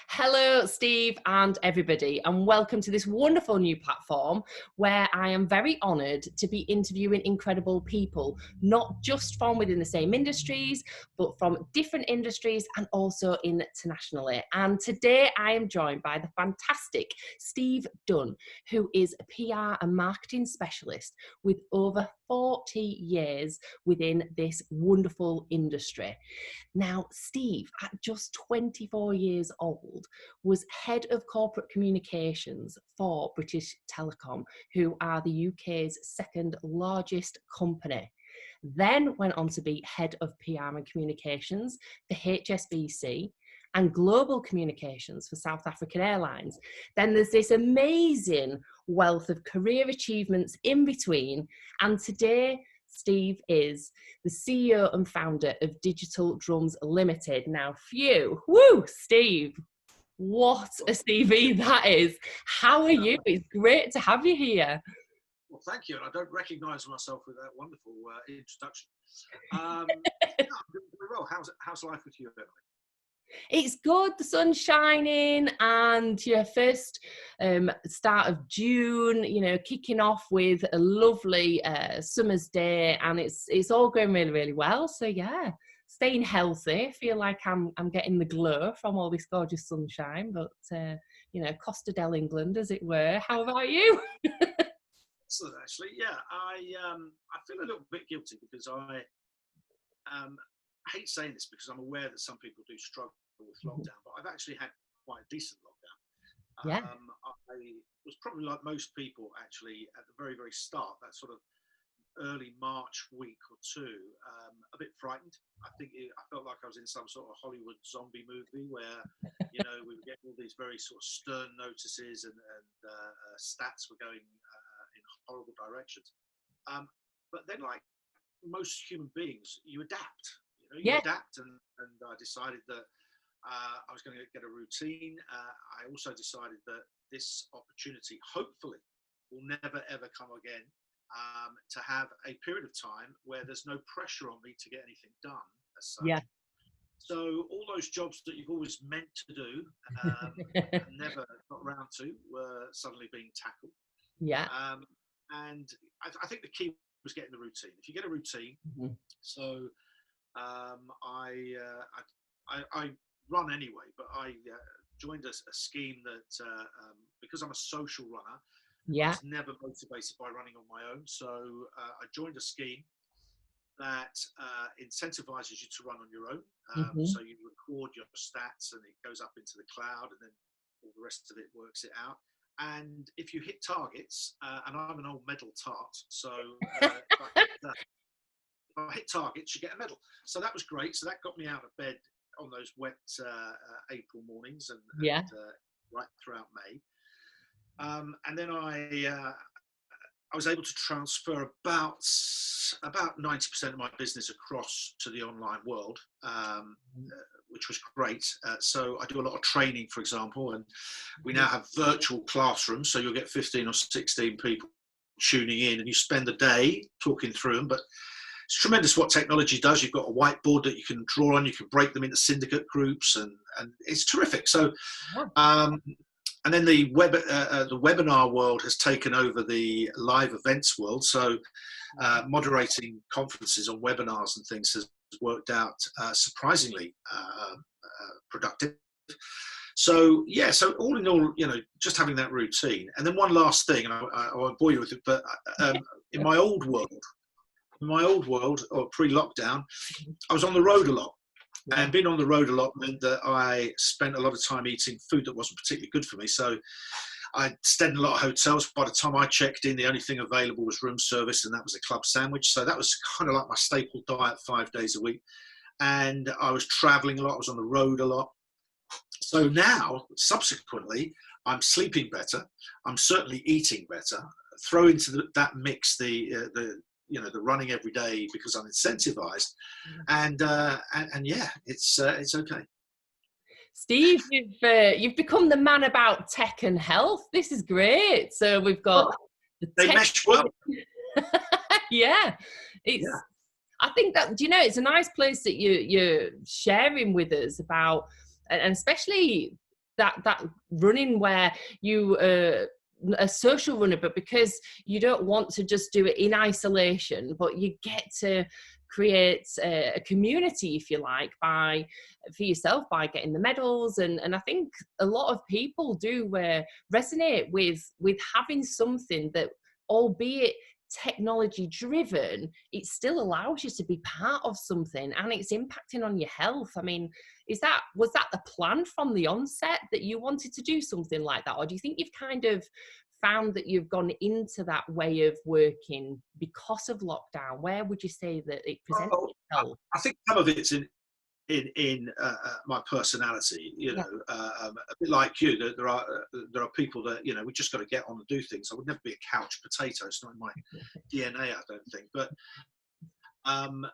Hello, Steve and everybody, and welcome to this wonderful new platform where I am very honoured to be interviewing incredible people, not just from within the same industries, but from different industries and also internationally. And today I am joined by the fantastic Steve Dunne, who is a PR and marketing specialist with over 40 years within this wonderful industry. Now, Steve, at just 24 years old, was head of corporate communications for British Telecom, who are the UK's second largest company. Then went on to be head of PR and communications for HSBC and global communications for South African Airways. Then there's this amazing wealth of career achievements in between. And today, Steve is the CEO and founder of Digital Drums Limited. Now, Steve, what a CV that is. How are you? It's great to have you here. Well, thank you. And I don't recognise myself with that wonderful introduction. I'm doing very well. How's life with you, Emily? It's good, the sun's shining, and your first start of June, kicking off with a lovely summer's day, and it's all going really, really well. So yeah, staying healthy. I feel like I'm getting the glow from all this gorgeous sunshine, but Costa del England, as it were. How about you? Excellent, actually. Yeah, I feel a little bit guilty because I hate saying this because I'm aware that some people do struggle with lockdown, but I've actually had quite a decent lockdown. Yeah. I was probably like most people actually at the very, very start, that sort of early March week or two, a bit frightened. I felt like I was in some sort of Hollywood zombie movie where, we were getting all these very sort of stern notices and stats were going in horrible directions. But then, like most human beings, you adapt. You adapt, and I decided that I was going to get a routine. I also decided that this opportunity, hopefully, will never ever come again. To have a period of time where there's no pressure on me to get anything done as such. Yeah. So all those jobs that you've always meant to do and never got around to were suddenly being tackled. Yeah. And I think the key was getting the routine. If you get a routine, so I run anyway, but I joined a scheme that because I'm a social runner, I was never motivated by running on my own. So I joined a scheme that incentivizes you to run on your own. So you record your stats and it goes up into the cloud, and then all the rest of it works it out. And if you hit targets, and I'm an old medal tart, so if I hit targets, you get a medal. So that was great. So that got me out of bed on those wet April mornings and right throughout May. And then I was able to transfer about 90% of my business across to the online world, which was great. So I do a lot of training, for example, and we now have virtual classrooms. So you'll get 15 or 16 people tuning in, and you spend the day talking through them. But it's tremendous what technology does. You've got a whiteboard that you can draw on. You can break them into syndicate groups, and it's terrific. So. And then the webinar world has taken over the live events world. So moderating conferences on webinars and things has worked out surprisingly productive. So so all in all, just having that routine. And then one last thing, and I won't bore you with it, but in my old world, or pre-lockdown, I was on the road a lot. And being on the road a lot meant that I spent a lot of time eating food that wasn't particularly good for me. So I stayed in a lot of hotels. By the time I checked in, the only thing available was room service, and that was a club sandwich. So that was kind of like my staple diet 5 days a week. And I was traveling a lot. I was on the road a lot. So now, subsequently, I'm sleeping better. I'm certainly eating better. Throw into that mix the running every day because I'm incentivized, and it's okay. Steve, you've become the man about tech and health. This is great. So we've got they mesh well. I think that it's a nice place that you're sharing with us about, and especially that running where you a social runner, but because you don't want to just do it in isolation, but you get to create a community, if you like, for yourself by getting the medals. And I think a lot of people do resonate with having something that, albeit technology driven, it still allows you to be part of something and it's impacting on your health. I mean, was that the plan from the onset, that you wanted to do something like that, or do you think you've kind of found that you've gone into that way of working because of lockdown? Where would you say that it presented itself? I think some of it's in my personality, you know, a bit like you. There are people that, you know, we just got to get on and do things. I would never be a couch potato. It's not in my DNA, I don't think. But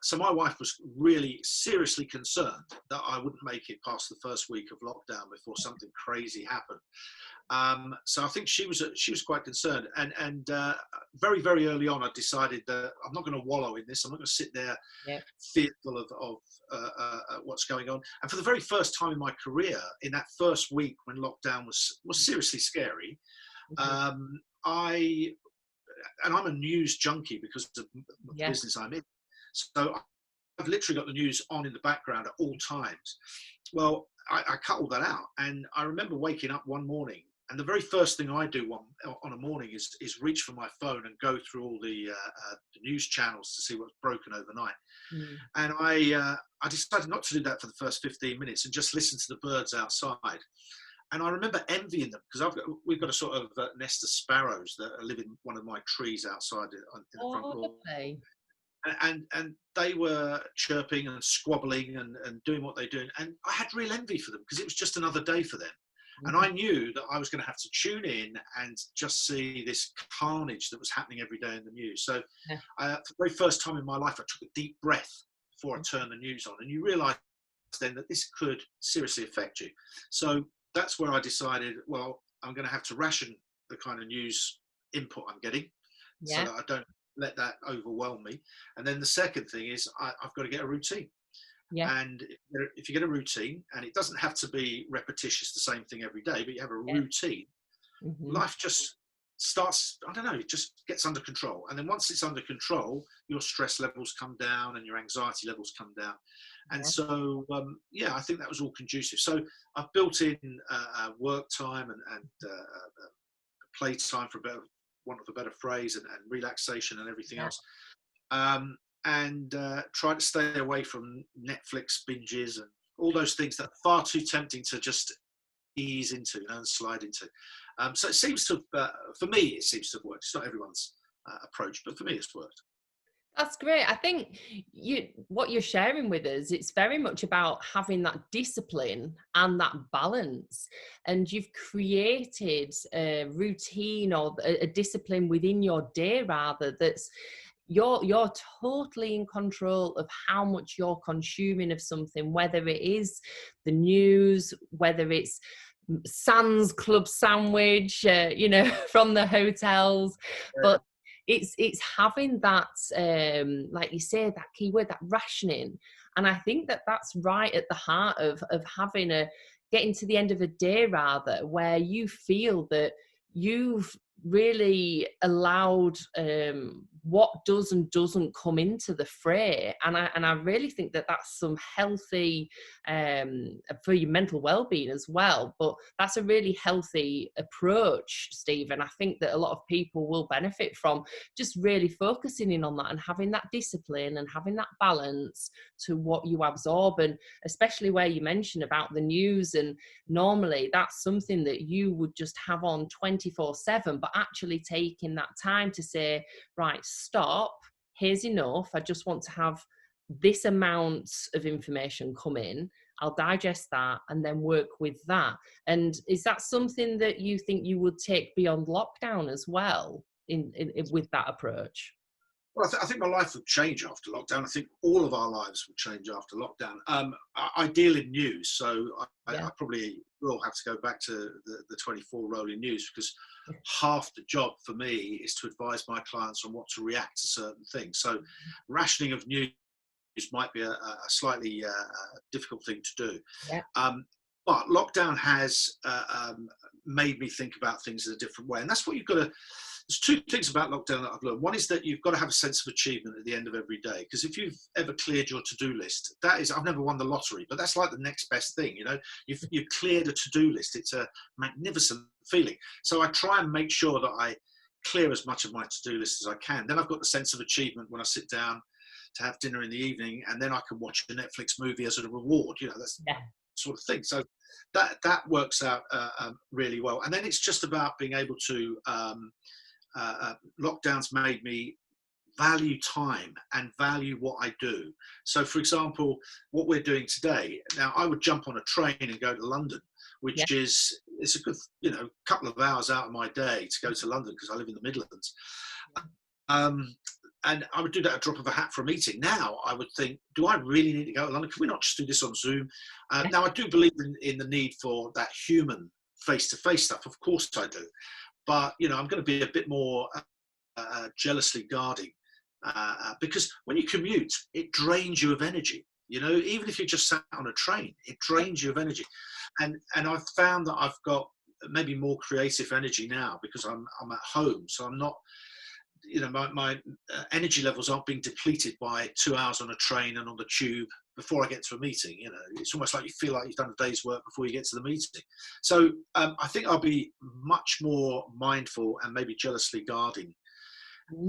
so my wife was really seriously concerned that I wouldn't make it past the first week of lockdown before something crazy happened. So I think she was quite concerned, and very, very early on, I decided that I'm not going to wallow in this. I'm not going to sit there fearful of what's going on. And for the very first time in my career, in that first week when lockdown was seriously scary, I'm a news junkie because of the business I'm in. So I've literally got the news on in the background at all times. Well, I cut all that out, and I remember waking up one morning, and the very first thing I do on a morning is reach for my phone and go through all the news channels to see what's broken overnight. And I decided not to do that for the first 15 minutes and just listen to the birds outside. And I remember envying them, because we've got a sort of nest of sparrows that live in one of my trees outside in the front lawn. And they were chirping and squabbling and doing what they're doing. And I had real envy for them, because it was just another day for them. And I knew that I was going to have to tune in and just see this carnage that was happening every day in the news. So for the very first time in my life, I took a deep breath before I turned the news on. And you realise then that this could seriously affect you. So that's where I decided, well, I'm going to have to ration the kind of news input I'm getting so that I don't let that overwhelm me. And then the second thing is I've got to get a routine. And if you get a routine, and it doesn't have to be repetitious, the same thing every day, but you have a routine, life just starts, I don't know, it just gets under control. And then once it's under control, your stress levels come down and your anxiety levels come down. And so, I think that was all conducive. So I've built in work time and play time, for want of a better phrase, and relaxation and everything else. And try to stay away from Netflix binges and all those things that are far too tempting to just ease into and slide into. So it seems to, for me, it seems to have worked. It's not everyone's approach, but for me, it's worked. That's great. I think what you're sharing with us, it's very much about having that discipline and that balance. And you've created a routine or a discipline within your day, rather, that's you're totally in control of how much you're consuming of something, whether it is the news, whether it's Sam's Club sandwich, from the hotels, but it's having that, like you say, that keyword, that rationing. And I think that that's right at the heart of having getting to the end of a day, rather, where you feel that you've really allowed what does and doesn't come into the fray. And I really think that that's some healthy, for your mental well-being as well, but that's a really healthy approach, Steve. And I think that a lot of people will benefit from just really focusing in on that and having that discipline and having that balance to what you absorb. And especially where you mentioned about the news, and normally that's something that you would just have on 24/7, but actually taking that time to say, right, stop, here's enough, I just want to have this amount of information come in, I'll digest that and then work with that. And is that something that you think you would take beyond lockdown as well, in with that approach? Well, I think my life would change after lockdown. I think all of our lives would change after lockdown. I deal in news, so I probably will have to go back to the 24 rolling news, because half the job for me is to advise my clients on what to react to certain things. So rationing of news might be a slightly difficult thing to do. but lockdown has made me think about things in a different way. And that's what you've got to, there's two things about lockdown that I've learned. One is that you've got to have a sense of achievement at the end of every day. Because if you've ever cleared your to-do list, that is, I've never won the lottery, but that's like the next best thing, you know. You've cleared a to-do list. It's a magnificent feeling. So I try and make sure that I clear as much of my to-do list as I can. Then I've got the sense of achievement when I sit down to have dinner in the evening, and then I can watch a Netflix movie as a reward. You know, that's sort of thing. So that works out really well. And then it's just about being able to lockdowns made me value time and value what I do. So for example, what we're doing today, now I would jump on a train and go to London, which is, it's a good, you know, couple of hours out of my day to go to London because I live in the Midlands. And I would do that at a drop of a hat for a meeting. Now I would think, do I really need to go to London? Can we not just do this on Zoom? Now I do believe in the need for that human face-to-face stuff. Of course I do. But, you know, I'm going to be a bit more jealously guarding because when you commute, it drains you of energy. You know, even if you're just sat on a train, it drains you of energy. And I've found that I've got maybe more creative energy now because I'm at home. So I'm not, you know, my energy levels aren't being depleted by 2 hours on a train and on the tube before I get to a meeting. You know, it's almost like you feel like you've done a day's work before you get to the meeting. So I think I'll be much more mindful and maybe jealously guarding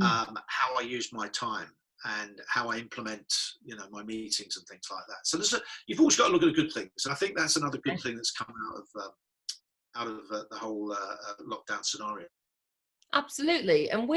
how I use my time and how I implement, you know, my meetings and things like that. So you've always got to look at the good things, and I think that's another good thing that's come out of the whole lockdown scenario. Absolutely. And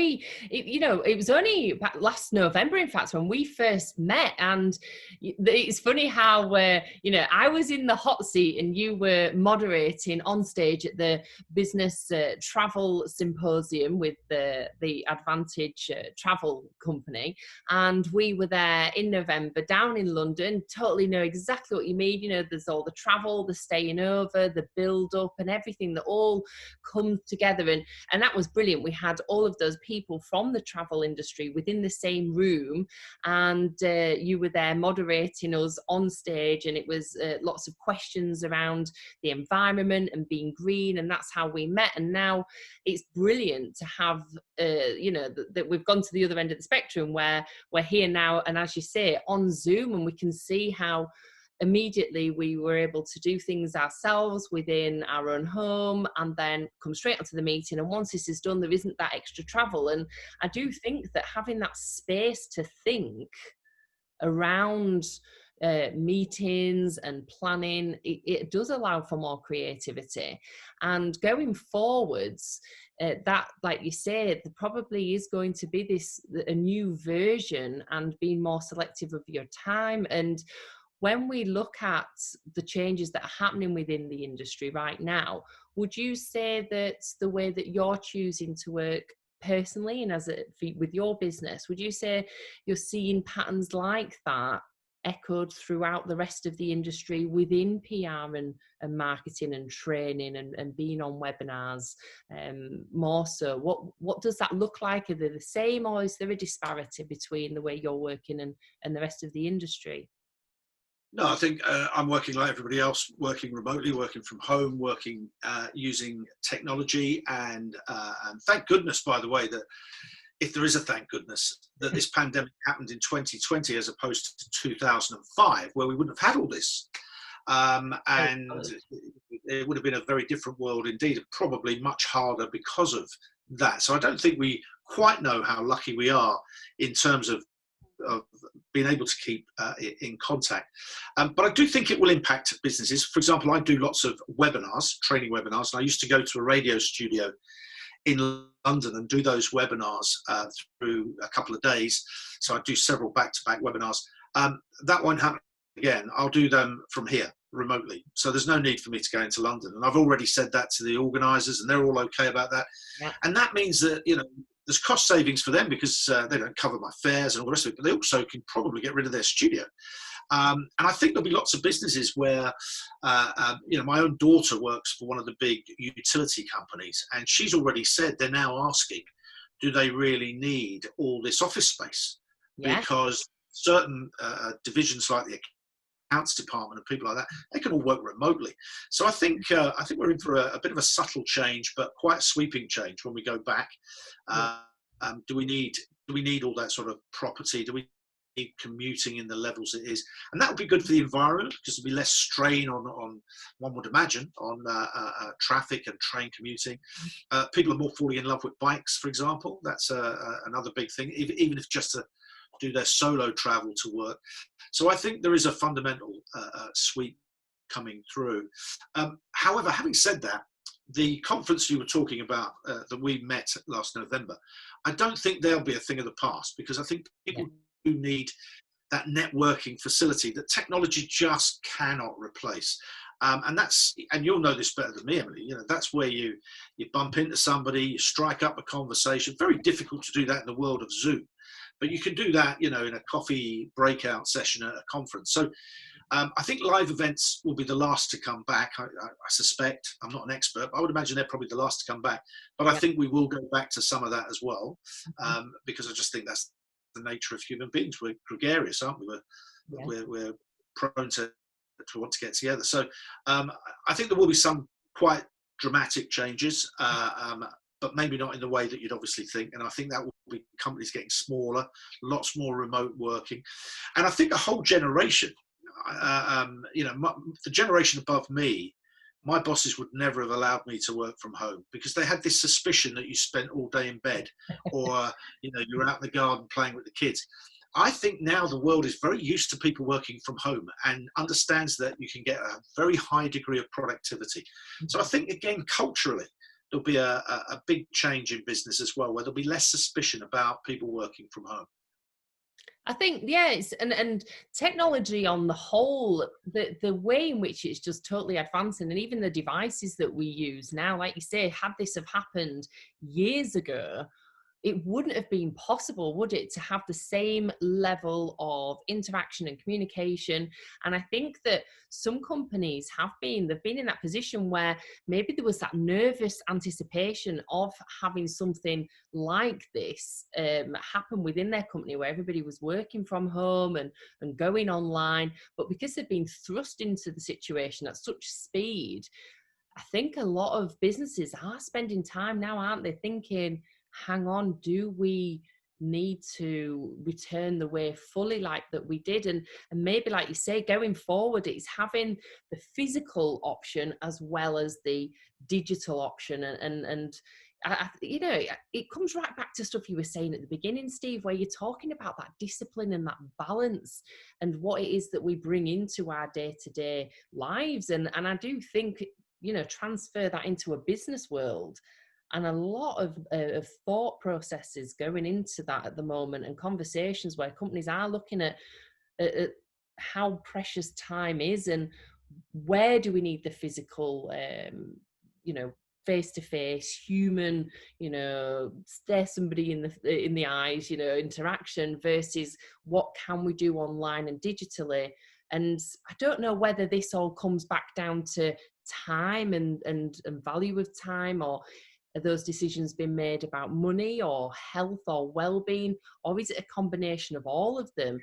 you know, it was only last November, in fact, when we first met. And it's funny how, you know, I was in the hot seat and you were moderating on stage at the business travel symposium with the Advantage travel company. And we were there in November down in London, totally know exactly what you mean. You know, there's all the travel, the staying over, the build up and everything that all comes together. And that was brilliant. We had all of those people from the travel industry within the same room, and you were there moderating us on stage, and it was lots of questions around the environment and being green, and that's how we met. And now it's brilliant to have you know, that we've gone to the other end of the spectrum where we're here now, and as you say, on Zoom, and we can see how immediately we were able to do things ourselves within our own home and then come straight onto the meeting. And once this is done, there isn't that extra travel. And I do think that having that space to think around meetings and planning, it does allow for more creativity. And going forwards, that, like you say, there probably is going to be a new version, and being more selective of your time. And when we look at the changes that are happening within the industry right now, would you say that the way that you're choosing to work personally and with your business, would you say you're seeing patterns like that echoed throughout the rest of the industry within PR and marketing and training and being on webinars more so? What does that look like? Are they the same, or is there a disparity between the way you're working and the rest of the industry? No, I think I'm working like everybody else, working remotely, working from home, working using technology. And thank goodness, by the way, that if there is a thank goodness, that this pandemic happened in 2020 as opposed to 2005, where we wouldn't have had all this. And it would have been a very different world indeed, and probably much harder because of that. So I don't think we quite know how lucky we are in terms of being able to keep in contact. But I do think it will impact businesses. For example, I do lots of webinars, training webinars, and I used to go to a radio studio in London and do those webinars through a couple of days. So I do several back-to-back webinars. That won't happen again. I'll do them from here remotely. So there's no need for me to go into London. And I've already said that to the organisers, and they're all okay about that. Yeah. And that means that, you know, there's cost savings for them because they don't cover my fares and all the rest of it, but they also can probably get rid of their studio. And I think there'll be lots of businesses where, you know, my own daughter works for one of the big utility companies, and she's already said they're now asking, do they really need all this office space? Yeah. Because certain divisions like the accounts department and people like that, they can all work remotely. So I think we're in for a bit of a subtle change, but quite a sweeping change when we go back. Do we need all that sort of property? Do we need commuting in the levels it is? And that would be good for the environment, because there'll be less strain on one would imagine, on traffic and train commuting. People are more falling in love with bikes, for example. That's another big thing, even if just to do their solo travel to work. So I think there is a fundamental sweep coming through. However, having said that, the conference you were talking about that we met last November, I don't think they'll be a thing of the past, because I think people do need that networking facility that technology just cannot replace. And you'll know this better than me, Emily. You know, that's where you bump into somebody, you strike up a conversation. Very difficult to do that in the world of Zoom, but you can do that, you know, in a coffee breakout session at a conference. So I think live events will be the last to come back. I suspect. I'm not an expert, but I would imagine they're probably the last to come back. But I think we will go back to some of that as well, because I just think that's the nature of human beings. We're gregarious, aren't we? We're prone to want to get together. So I think there will be some quite dramatic changes, but maybe not in the way that you'd obviously think. And I think that will be companies getting smaller, lots more remote working. And I think a whole generation, you know, the generation above me, my bosses would never have allowed me to work from home, because they had this suspicion that you spent all day in bed, or you know, you're out in the garden playing with the kids. I think now the world is very used to people working from home and understands that you can get a very high degree of productivity. So I think, again, culturally, there'll be a big change in business as well, where there'll be less suspicion about people working from home. I think, and technology on the whole, the way in which it's just totally advancing, and even the devices that we use now, like you say, had this have happened years ago, it wouldn't have been possible, would it, to have the same level of interaction and communication. And I think that some companies they've been in that position where maybe there was that nervous anticipation of having something like this happen within their company, where everybody was working from home and going online. But because they've been thrust into the situation at such speed, I think a lot of businesses are spending time now, aren't they, thinking, hang on, do we need to return the way fully like that we did? And maybe, like you say, going forward, it's having the physical option as well as the digital option. And you know, it comes right back to stuff you were saying at the beginning, Steve, where you're talking about that discipline and that balance and what it is that we bring into our day-to-day lives. And I do think, you know, transfer that into a business world. And a lot of thought processes going into that at the moment, and conversations where companies are looking at how precious time is, and where do we need the physical, you know, face-to-face, human, you know, stare somebody in the eyes, you know, interaction, versus what can we do online and digitally. And I don't know whether this all comes back down to time and value of time, or are those decisions being made about money or health or well-being, or is it a combination of all of them?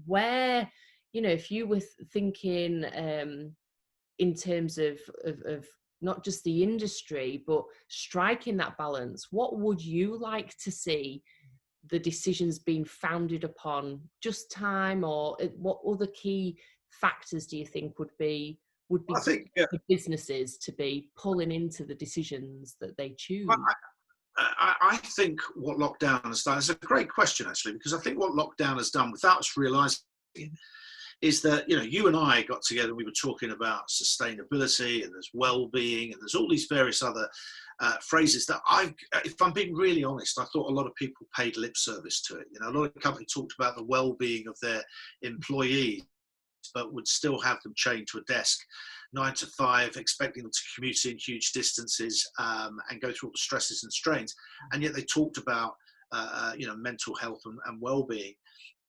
Where, you know, if you were thinking in terms of not just the industry, but striking that balance, what would you like to see the decisions being founded upon? Just time, or what other key factors do you think would be I think, for businesses to be pulling into the decisions that they choose? I think what lockdown has done is a great question, actually, because I think what lockdown has done, without us realising, is that, you know, you and I got together and we were talking about sustainability, and there's well-being, and there's all these various other phrases that if I'm being really honest, I thought a lot of people paid lip service to it. You know, a lot of companies talked about the well-being of their employees, but would still have them chained to a desk 9 to 5, expecting them to commute in huge distances and go through all the stresses and strains. And yet they talked about, you know, mental health and well-being.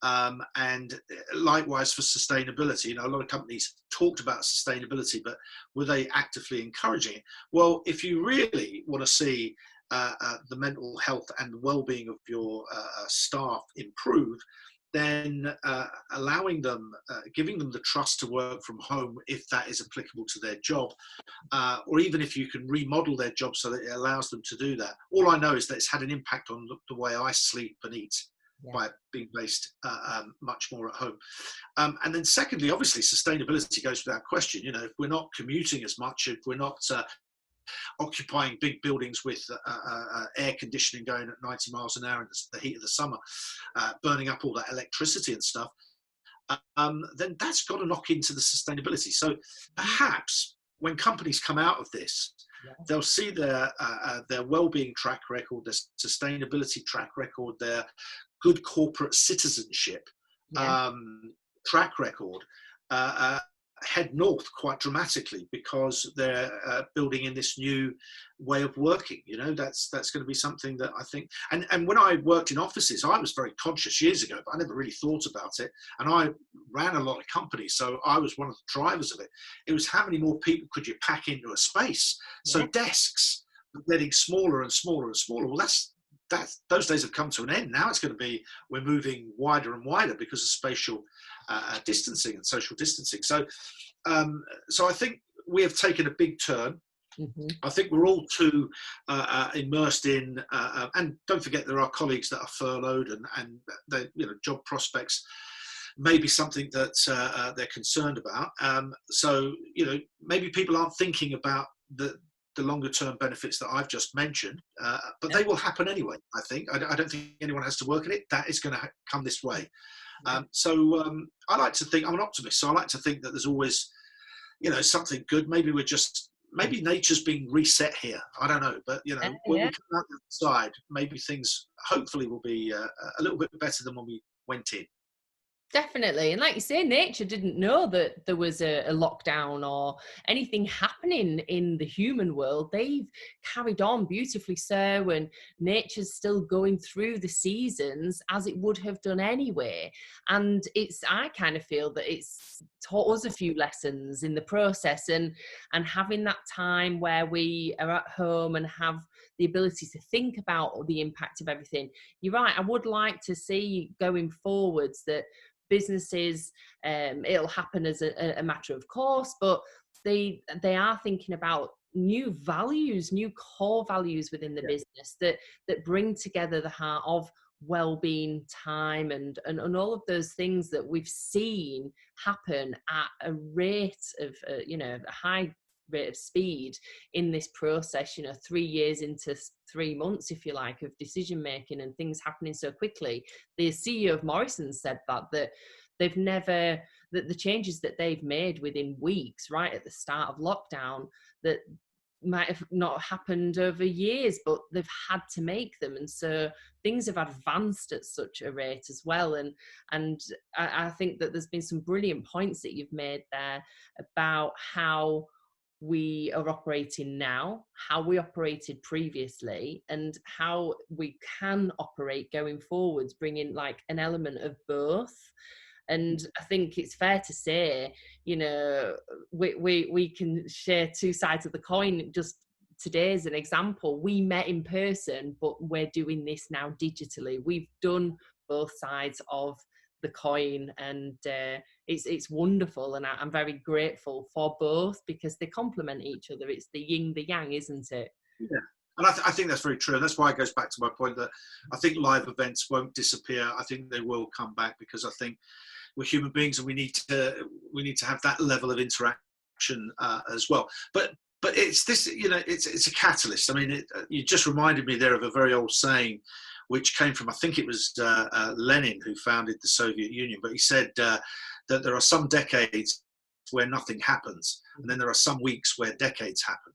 And likewise for sustainability, you know, a lot of companies talked about sustainability, but were they actively encouraging it? Well, if you really want to see the mental health and well-being of your staff improve, then allowing them, giving them the trust to work from home if that is applicable to their job, or even if you can remodel their job so that it allows them to do that. All I know is that it's had an impact on the way I sleep and eat by being based much more at home. And then secondly, obviously, sustainability goes without question. You know, if we're not commuting as much, if we're not occupying big buildings with air conditioning going at 90 miles an hour in the heat of the summer, burning up all that electricity and stuff, then that's got to knock into the sustainability. So perhaps when companies come out of this, they'll see their well-being track record, their sustainability track record, their good corporate citizenship track record head north quite dramatically, because they're building in this new way of working. You know, that's going to be something that I think, and when I worked in offices, I was very conscious years ago, but I never really thought about it. And I ran a lot of companies, so I was one of the drivers of it. It was how many more people could you pack into a space? So desks are getting smaller and smaller and smaller. Well, those days have come to an end. Now it's going to be, we're moving wider and wider because of spatial distancing and social distancing. So I think we have taken a big turn. I think we're all too immersed in, and don't forget there are colleagues that are furloughed, and they, you know, job prospects may be something that they're concerned about. So, you know, maybe people aren't thinking about the longer term benefits that I've just mentioned, but they will happen anyway. I think I don't think anyone has to work at it. That is going to come this way. So I like to think, I'm an optimist, so I like to think that there's always, you know, something good. Maybe nature's being reset here. I don't know, but you know, when we come out the side, maybe things hopefully will be a little bit better than when we went in. Definitely. And like you say, nature didn't know that there was a lockdown or anything happening in the human world. They've carried on beautifully so, and nature's still going through the seasons as it would have done anyway. And I kind of feel that it's taught us a few lessons in the process, and having that time where we are at home and have the ability to think about the impact of everything. You're right. I would like to see going forwards that businesses, it'll happen as a matter of course, but they are thinking about new values, new core values within the business that bring together the heart of well-being, time, and all of those things that we've seen happen at a rate of a high rate of speed in this process. 3 years into 3 months, if you like, of decision making and things happening so quickly. The CEO of Morrison said that they've never, that the changes that they've made within weeks, right at the start of lockdown, that might have not happened over years, but they've had to make them. And so things have advanced at such a rate as well. And I think that there's been some brilliant points that you've made there about how we are operating now, how we operated previously, and how we can operate going forwards, bringing like an element of both. And I think it's fair to say, we can share two sides of the coin. Just today as an example, we met in person, but we're doing this now digitally. We've done both sides of the coin, and it's wonderful, and I'm very grateful for both because they complement each other. It's the yin, the yang, isn't it? Yeah, and I think that's very true, and that's why it goes back to my point that I think live events won't disappear. I think they will come back because I think we're human beings and we need to have that level of interaction as well. But it's this, it's a catalyst. I mean, you just reminded me there of a very old saying, which came from, I think it was Lenin, who founded the Soviet Union. But he said that there are some decades where nothing happens, and then there are some weeks where decades happen.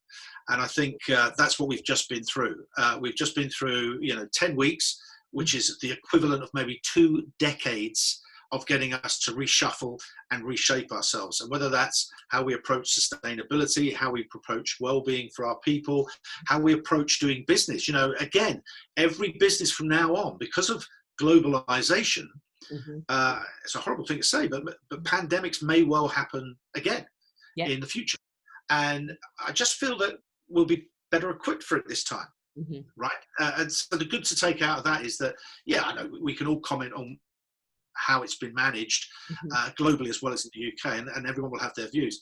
And I think that's what we've just been through. We've just been through, 10 weeks, which is the equivalent of maybe 2 decades of getting us to reshuffle and reshape ourselves. And whether that's how we approach sustainability, how we approach well-being for our people, how we approach doing business. Again, every business from now on, because of globalization, it's a horrible thing to say, but pandemics may well happen again in the future. And I just feel that we'll be better equipped for it this time, right? And so the good to take out of that is that, I know we can all comment on how it's been managed globally as well as in the UK, and everyone will have their views.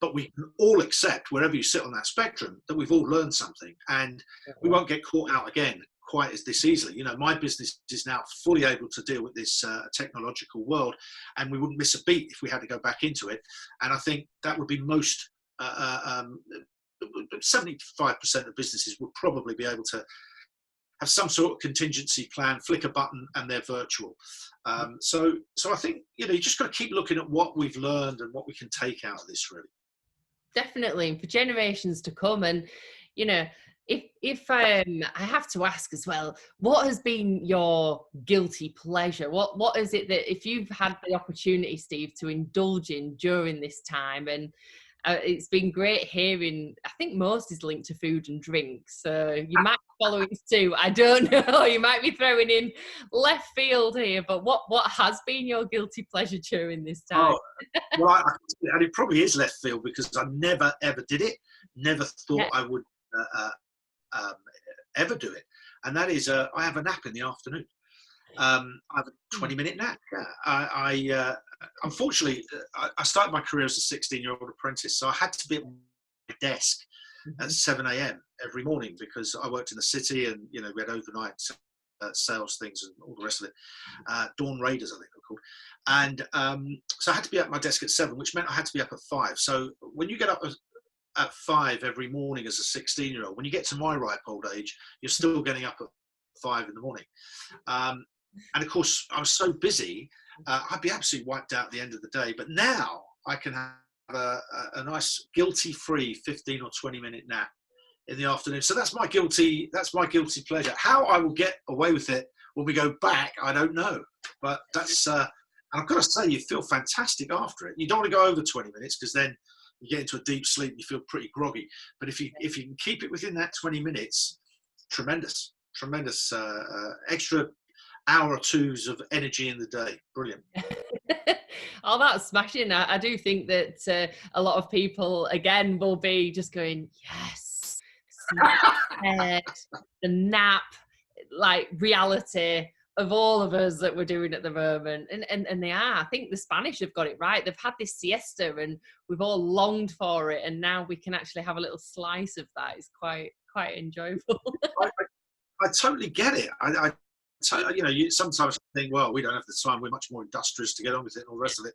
But we can all accept, wherever you sit on that spectrum, that we've all learned something, and we won't get caught out again quite as this easily. You know, my business is now fully able to deal with this technological world, and we wouldn't miss a beat if we had to go back into it. And I think that would be most 75% of businesses would probably be able to have some sort of contingency plan, flick a button, and they're virtual. So I think, you know, you just got to keep looking at what we've learned and what we can take out of this, really. Definitely, for generations to come. And, you know, if I have to ask as well, what has been your guilty pleasure? What is it that, if you've had the opportunity, Steve, to indulge in during this time? And it's been great hearing. I think most is linked to food and drink, so you might be following too. I don't know. You might be throwing in left field here, but what has been your guilty pleasure during this time? Well, and it probably is left field, because I never ever did it. Never thought I would ever do it. And that is, I have a nap in the afternoon. I have a 20-minute nap. I unfortunately, I started my career as a 16-year-old apprentice, so I had to be at my desk at 7 a.m. every morning, because I worked in the city, and, you know, we had overnight sales things and all the rest of it. Dawn Raiders, I think they're called. And so I had to be at my desk at 7, which meant I had to be up at 5. So when you get up at 5 every morning as a 16-year-old, when you get to my ripe old age, you're still getting up at 5 in the morning. And of course, I was so busy, I'd be absolutely wiped out at the end of the day. But now I can have a nice guilty-free 15 or 20-minute nap in the afternoon. So that's my guilty pleasure. How I will get away with it when we go back, I don't know. But that's, and I've got to say, you feel fantastic after it. You don't want to go over 20 minutes, because then you get into a deep sleep and you feel pretty groggy. But if you can keep it within that 20 minutes, tremendous extra hour or twos of energy in the day. Brilliant. Oh, that's smashing. I do think that a lot of people, again, will be just going, yes, the nap, like reality of all of us that we're doing at the moment. And they are. I think the Spanish have got it right. They've had this siesta and we've all longed for it. And now we can actually have a little slice of that. It's quite enjoyable. I totally get it. You know, sometimes think, well, we don't have the time. We're much more industrious to get on with it and all the rest of it.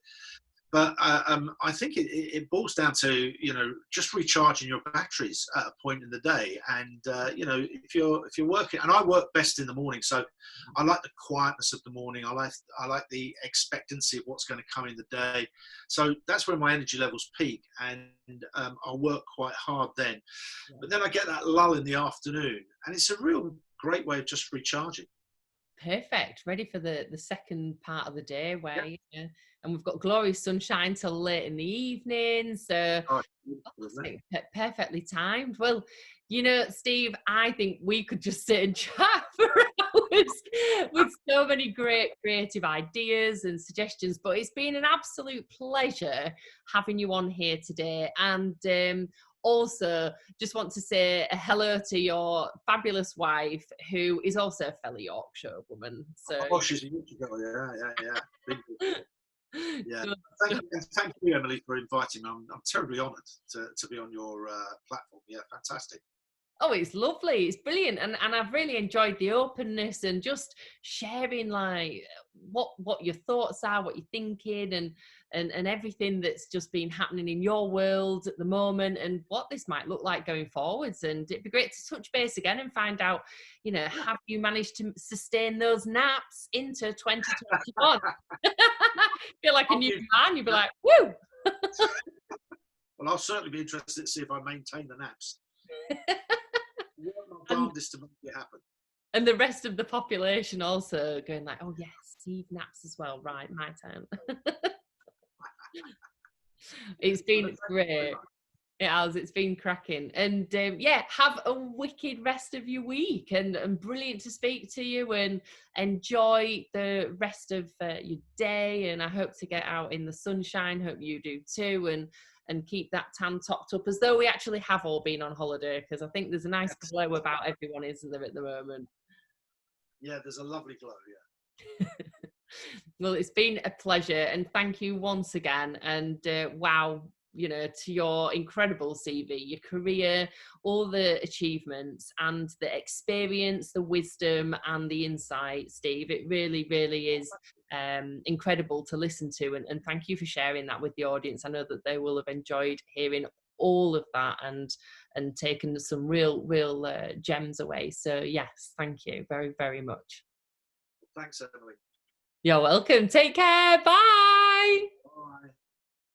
But I think it boils down to, you know, just recharging your batteries at a point in the day. And you know, if you're working, and I work best in the morning, so I like the quietness of the morning. I like the expectancy of what's going to come in the day. So that's when my energy levels peak, and I'll work quite hard then. But then I get that lull in the afternoon, and it's a real great way of just recharging. Perfect. Ready for the second part of the day where, and we've got glorious sunshine till late in the evening. So perfectly timed. Well, you know, Steve, I think we could just sit and chat for hours with so many great creative ideas and suggestions, but it's been an absolute pleasure having you on here today. And also, just want to say a hello to your fabulous wife, who is also a fellow Yorkshire woman. So, she's a Yorkshire girl, yeah. Yeah. Thank you, Emily, for inviting me. I'm terribly honoured to be on your platform. Yeah, fantastic. Oh, it's lovely. It's brilliant. And I've really enjoyed the openness and just sharing, like, what your thoughts are, what you're thinking, and everything that's just been happening in your world at the moment, and what this might look like going forwards. And it'd be great to touch base again and find out, you know, have you managed to sustain those naps into 2021? Feel like a new man. You'd be like, woo! Well, I'll certainly be interested to see if I maintain the naps. What my darndest to make it happen. And the rest of the population also going like, oh yes, Steve naps as well. Right, my turn. It's been great. It has. It's been cracking. And have a wicked rest of your week, and brilliant to speak to you, and enjoy the rest of your day. And I hope to get out in the sunshine. Hope you do too. And keep that tan topped up as though we actually have all been on holiday, because I think there's a nice glow about everyone, isn't there, at the moment? Yeah, there's a lovely glow, yeah. Well, it's been a pleasure, and thank you once again. And wow, you know, to your incredible CV, your career, all the achievements and the experience, the wisdom and the insight, Steve. It really, really is incredible to listen to. And thank you for sharing that with the audience. I know that they will have enjoyed hearing all of that and taken some real gems away. So yes, thank you very, very much. Thanks, Emily. You're welcome. Take care. Bye. Bye.